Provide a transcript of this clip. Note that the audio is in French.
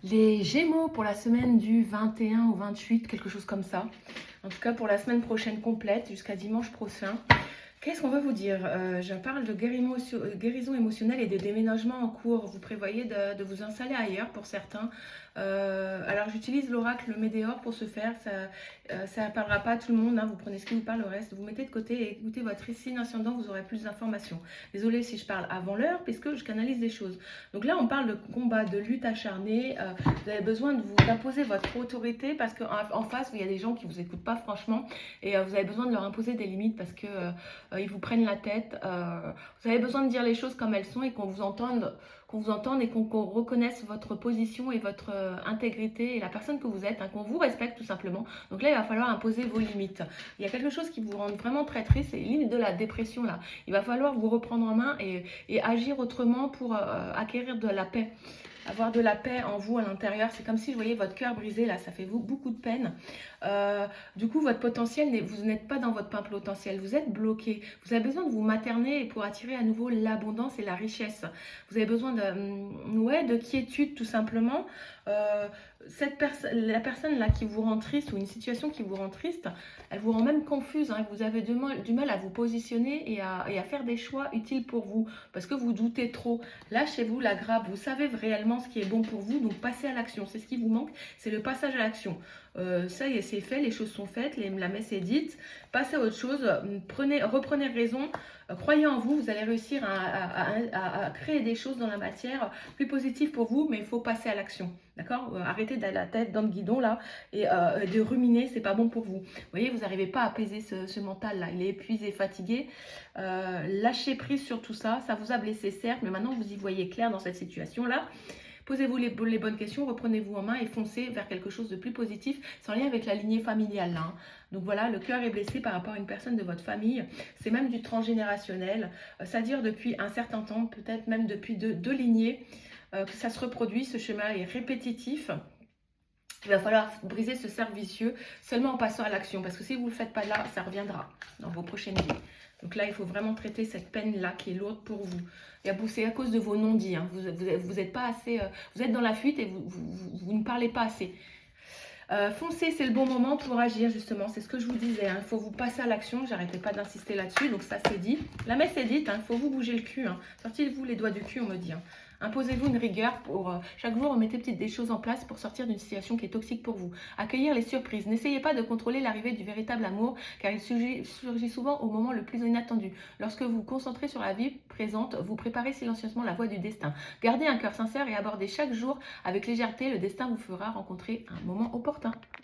Les Gémeaux pour la semaine du 21 au 28, quelque chose comme ça. En tout cas pour la semaine prochaine complète, jusqu'à dimanche prochain. Qu'est-ce qu'on veut vous dire? Je parle de guérison émotionnelle et des déménagements en cours. Vous prévoyez de vous installer ailleurs pour certains. Alors j'utilise l'oracle Météor pour ce faire. Ça parlera pas à tout le monde, hein. Vous prenez ce qui vous parle, le reste vous mettez de côté et écoutez votre signe ascendant, vous aurez plus d'informations. Désolée si je parle avant l'heure, puisque je canalise des choses. Donc là on parle de combat, de lutte acharnée. Vous avez besoin d'imposer votre autorité parce qu'en face il y a des gens qui vous écoutent pas franchement et vous avez besoin de leur imposer des limites parce que ils vous prennent la tête. Vous avez besoin de dire les choses comme elles sont et qu'on vous entende et qu'on reconnaisse votre position et votre intégrité et la personne que vous êtes, hein, qu'on vous respecte tout simplement. Donc là, il va falloir imposer vos limites. Il y a quelque chose qui vous rend vraiment très triste, c'est limite de la dépression là. Il va falloir vous reprendre en main et agir autrement pour acquérir de la paix. Avoir de la paix en vous à l'intérieur, c'est comme si vous voyez votre cœur brisé là, ça fait beaucoup de peine. Du coup, votre potentiel, vous n'êtes pas dans votre plein potentiel, vous êtes bloqué. Vous avez besoin de vous materner pour attirer à nouveau l'abondance et la richesse. Vous avez besoin de quiétude tout simplement. La personne là qui vous rend triste ou une situation qui vous rend triste, elle vous rend même confuse, hein. Vous avez du mal à vous positionner et à faire des choix utiles pour vous parce que vous doutez trop. Lâchez-vous la grappe, vous savez réellement ce qui est bon pour vous, donc passez à l'action. C'est ce qui vous manque, c'est le passage à l'action. Ça y est, c'est fait, les choses sont faites, la messe est dite, passez à autre chose, reprenez raison, croyez en vous, vous allez réussir à créer des choses dans la matière plus positives pour vous, mais il faut passer à l'action, d'accord? Arrêtez d'aller la tête dans le guidon là et de ruminer, c'est pas bon pour vous. Vous voyez, vous n'arrivez pas à apaiser ce mental là, il est épuisé, fatigué. Lâchez prise sur tout ça, ça vous a blessé certes, mais maintenant vous y voyez clair dans cette situation là. Posez-vous les bonnes questions, reprenez-vous en main et foncez vers quelque chose de plus positif, sans lien avec la lignée familiale là, hein. Donc voilà, le cœur est blessé par rapport à une personne de votre famille, c'est même du transgénérationnel, ça dure depuis un certain temps, peut-être même depuis deux lignées, que ça se reproduit, ce chemin est répétitif. Il va falloir briser ce cercle vicieux seulement en passant à l'action, parce que si vous ne le faites pas là, ça reviendra dans vos prochaines vies. Donc là, il faut vraiment traiter cette peine-là qui est lourde pour vous. C'est à cause de vos non-dits, hein. Vous êtes pas assez, vous êtes dans la fuite et vous ne parlez pas assez. Foncez, c'est le bon moment pour agir justement, c'est ce que je vous disais, hein. Il faut vous passer à l'action, j'arrêtais pas d'insister là-dessus, donc ça c'est dit. La messe est dite, hein. Il faut vous bouger le cul, hein. Sortez-vous les doigts du cul, on me dit, hein. Imposez-vous une rigueur pour chaque jour, mettez des choses en place pour sortir d'une situation qui est toxique pour vous. Accueillir les surprises, n'essayez pas de contrôler l'arrivée du véritable amour car il surgit souvent au moment le plus inattendu. Lorsque vous vous concentrez sur la vie présente, vous préparez silencieusement la voie du destin. Gardez un cœur sincère et abordez chaque jour avec légèreté, le destin vous fera rencontrer un moment opportun.